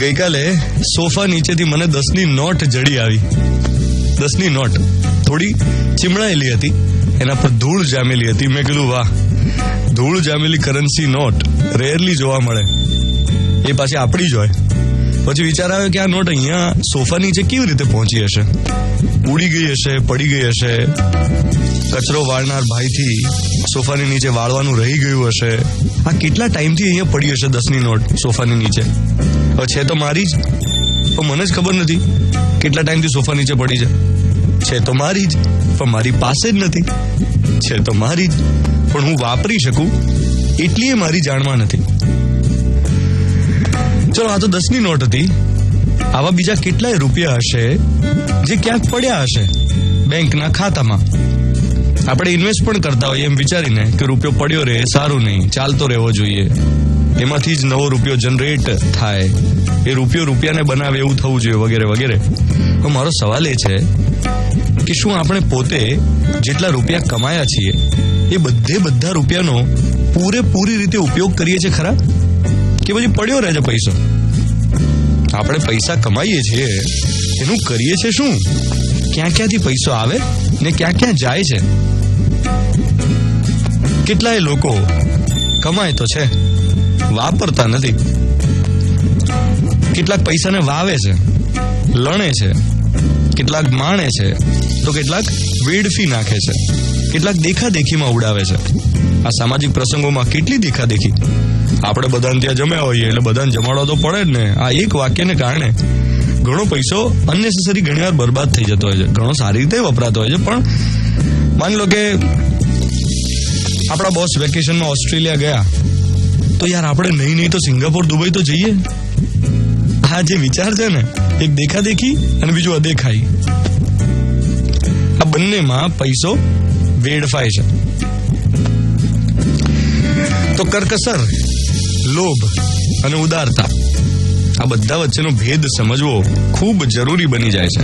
ગઈકાલે સોફા નીચેથી મને 10ની નોટ જડી આવી. 10ની નોટ થોડી ચીમડાયેલી હતી, એના પર ધૂળ જામેલી હતી. મેં કીધું વાહ, ધૂળ જામેલી કરન્સી નોટ રેરલી જોવા મળે, એ પાછી આપણી જ હોય. પછી વિચાર આવ્યો કે આ નોટ અહીંયા સોફા નીચે કેવી રીતે પહોંચી હશે? ઉડી ગઈ હશે, પડી ગઈ હશે, કચરો વાળનાર ભાઈથી સોફાની નીચે વાળવાનું રહી ગયું હશે. આ કેટલા ટાઈમથી અહીંયા પડી હશે 10ની નોટ સોફાની નીચે? હવે છે તો મારી જ, પણ મને જ ખબર નથી કેટલા ટાઈમથી સોફા નીચે પડી છે તો મારી જ, પણ મારી પાસે જ નથી. છે તો મારી જ, પણ હું વાપરી શકું એટલી એ મારી જાણમાં નથી. ચલો, આ તો 10ની નોટ હતી. આવા બીજા કેટલાય રૂપિયા હશે જે ક્યાંક પડ્યા હશે બેંકના ખાતામાં. આપણે ઇન્વેસ્ટ પણ કરતા હોઈએ એમ વિચારીને કે રૂપિયો પડ્યો રહે, સારું નહીં, ચાલતો રહેવો જોઈએ, એમાંથી જ નવો રૂપિયો જનરેટ થાય, એ રૂપિયાને બનાવે એવું થવું જોઈએ, વગેરે વગેરે. મારો સવાલ એ છે કે શું આપણે પોતે જેટલા રૂપિયા કમાયા છીએ એ બધા રૂપિયાનો પૂરેપૂરી રીતે ઉપયોગ કરીએ છીએ ખરા, કે પછી પડ્યો રહે છે પૈસો? આપણે પૈસા કમાઈએ છીએ એનું કરીએ છીએ શું? ક્યાંથી પૈસો આવે ને ક્યાં જાય છે? કેટલાય લોકો કમાય તો છે, વાપરતા નથી. કેટલાક પૈસાને વાવે છે, લણે છે, કેટલાક માણે છે, તો કેટલાક વેડફી નાખે છે, કેટલાક દેખાદેખીમાં ઉડાવે છે. આ સામાજિક પ્રસંગોમાં કેટલી દેખાદેખી! આપણે બધાને ત્યાં જમ્યા હોઈએ એટલે બધાને જમાડવા તો પડે જ ને. આ એક વાક્યને કારણે ઘણો પૈસો અનનેસેસરી ઘણીવાર બરબાદ થઈ જતો હોય છે. ઘણો સારી રીતે વપરાતો હોય છે, પણ માની લો કે આપણા બોસ વેકેશનમાં ઓસ્ટ્રેલિયા ગયા, તો યાર આપણે નહીં તો સિંગાપોર, દુબઈ તો જઈએ. આ જે વિચાર છે ને, એક દેખાદેખી અને બીજું અદેખાઈ, આ બંનેમાં પૈસો વેડફાય છે. તો કરકસર, લોભ અને ઉદારતા, આ બધા વચ્ચેનો ભેદ સમજવો ખૂબ જરૂરી બની જાય છે.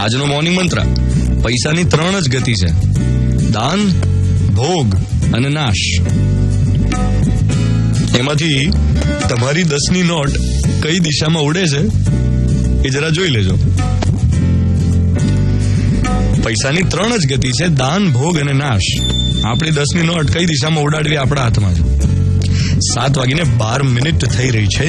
આજનો મોર્નિંગ મંત્ર: પૈસાની 3 જ ગતિ છે, દાન, ભોગ અને નાશ. એમાંથી તમારી 10ની નોટ કઈ દિશામાં ઉડે છે એ જરા જોઈ લેજો. પૈસાની 3 જ ગતિ છે, દાન, ભોગ અને નાશ. આપણી 10ની નોટ કઈ દિશામાં ઉડાડવી આપણા હાથમાં છે. 7:12 થઈ રહી છે.